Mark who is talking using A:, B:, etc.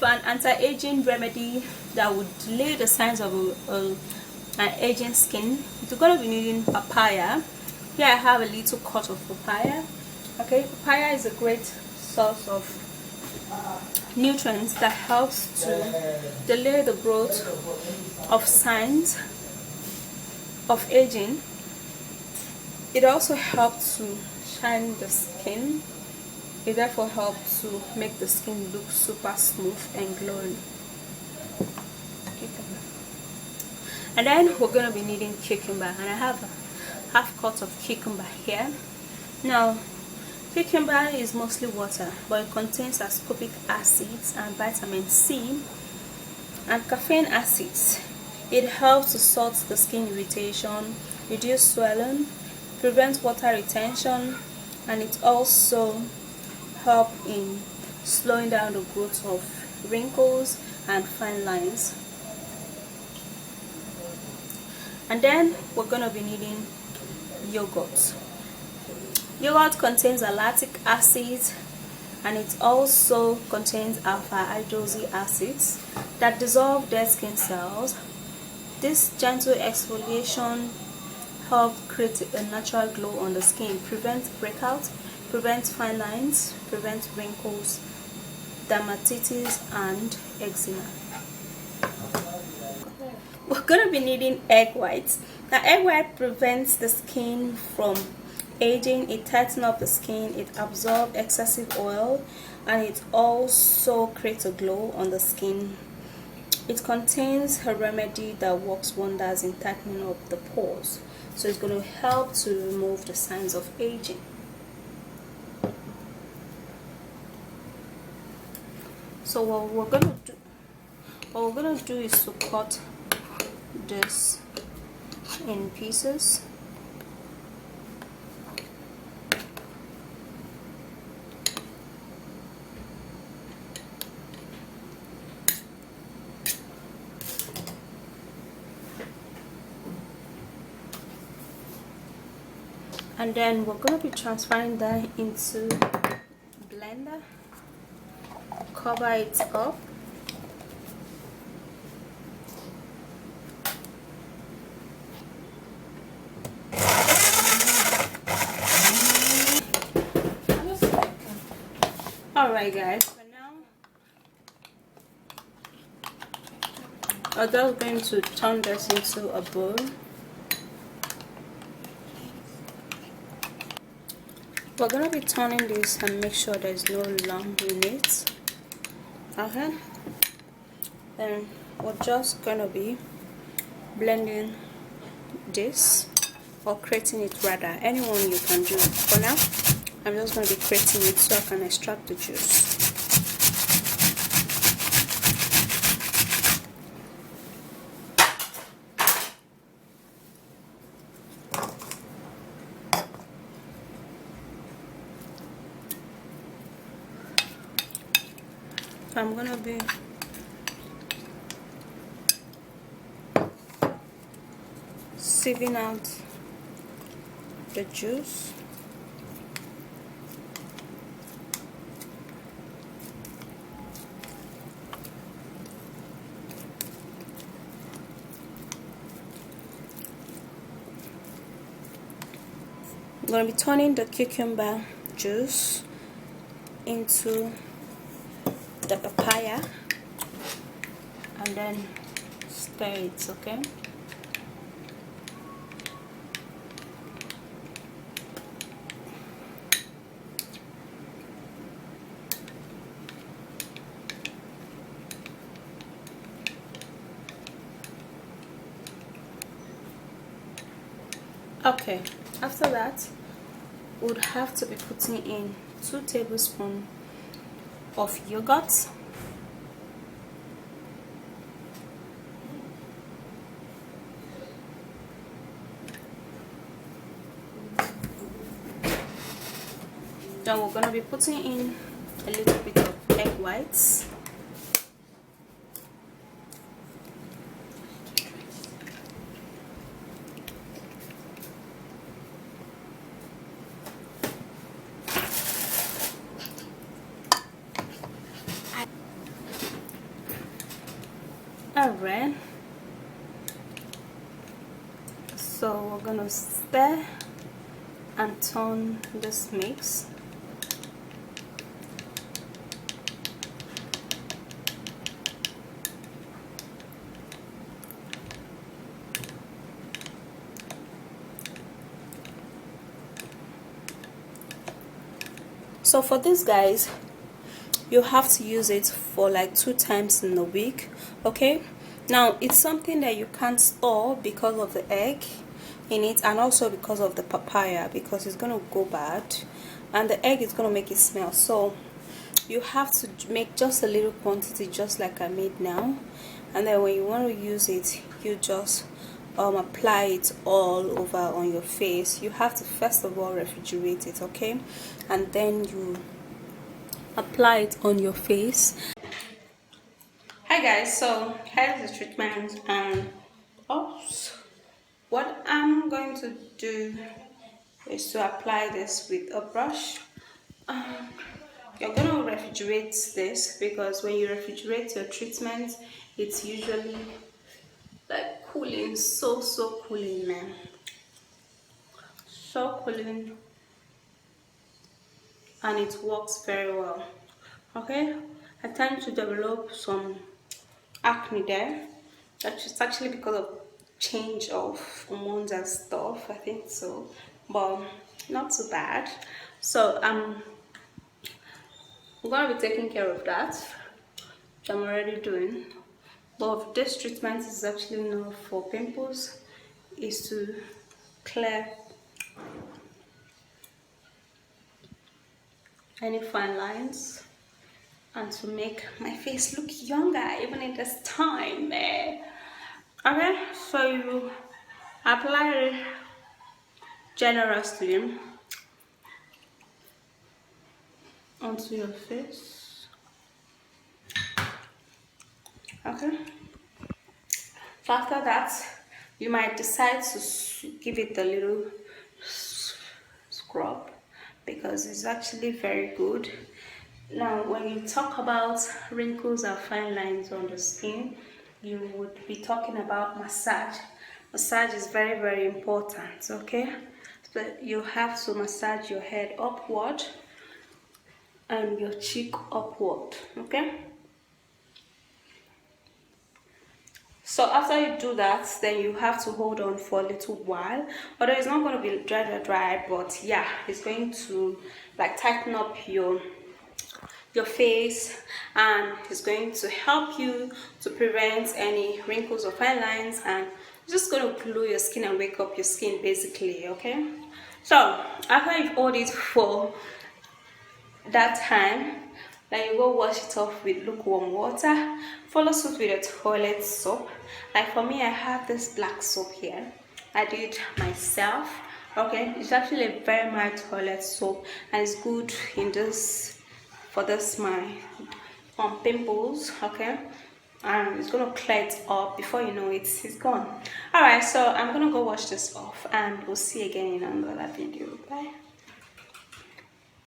A: for an anti-aging remedy that would delay the signs of an aging skin, you're going to be needing papaya. Here I have a little cut of papaya. Okay, papaya is a great source of nutrients that helps to delay the growth of signs of aging. It also helps to shine the skin. It therefore helps to make the skin look super smooth and glowing. And then we're going to be needing cucumber, and I have a half cut of cucumber here. Now, cucumber is mostly water, but it contains ascorbic acids and vitamin C and caffeine acids. It helps to sort the skin irritation, reduce swelling, prevent water retention, and it also helps in slowing down the growth of wrinkles and fine lines. And then we're going to be needing yogurt. Yogurt contains lactic acid, and it also contains alpha hydroxy acids that dissolve dead skin cells. This gentle exfoliation helps create a natural glow on the skin, prevent breakouts, prevent fine lines, prevent wrinkles, dermatitis, and eczema. We're going to be needing egg whites. Now, egg white prevents the skin from aging. It tightens up the skin, it absorbs excessive oil, and it also creates a glow on the skin. It contains a remedy that works wonders in tightening up the pores, so it's going to help to remove the signs of aging. So what we're going to do is to cut this in pieces. And then we're going to be transferring that into blender. Cover it up. Alright guys, for now I'm just going to turn this into a bowl. We're going to be turning this and make sure there's no lump in it. Okay, then we're just going to be blending this, or creating it rather, anyone you can do. For now I'm just going to be creating it so I can extract the juice. So I'm going to be sieving out the juice. I'm going to be turning the cucumber juice into the papaya and then stir it, okay? Okay, after that we would have to be putting in 2 tablespoons of yogurt, then we're going to be putting in a little bit of egg whites, Alright, so we're gonna stir and turn this mix. So for this, guys, you have to use it for like 2 times in a week. Okay, now it's something that you can't store because of the egg in it, and also because of the papaya, because it's gonna go bad and the egg is gonna make it smell. So you have to make just a little quantity, just like I made now, and then when you want to use it, you just apply it all over on your face. You have to first of all refrigerate it, okay, and then you apply it on your face. Hi guys, so here's the treatment, and what I'm going to do is to apply this with a brush. You're going to refrigerate this, because when you refrigerate your treatment, it's usually like cooling, so cooling, man, so cooling, and it works very well. Okay, I tend to develop some acne there. That's actually because of change of hormones and stuff, I think so, but not so bad. So I'm gonna be taking care of that, which I'm already doing. But this treatment is actually not for pimples, is to clear any fine lines and to make my face look younger even in this time. Okay, so you apply it generously onto your face. Okay, so after that, you might decide to give it a little scrub, because it's actually very good. Now when you talk about wrinkles and fine lines on the skin, you would be talking about massage. Massage is very important, okay? So you have to massage your head upward and your cheek upward, okay? So after you do that, then you have to hold on for a little while. Although it's not going to be dry, but yeah, it's going to like tighten up your face, and it's going to help you to prevent any wrinkles or fine lines, and it's just going to glue your skin and wake up your skin basically. Okay, so after you've hold it for that time, then you go wash it off with lukewarm water. Follow suit with a toilet soap. Like for me, I have this black soap here. I did it myself. Okay, it's actually a very mild toilet soap, and it's good in this for this my pimples. Okay, and it's gonna clear it up. Before you know it, it's gone. All right, so I'm gonna go wash this off, and we'll see you again in another video. Bye.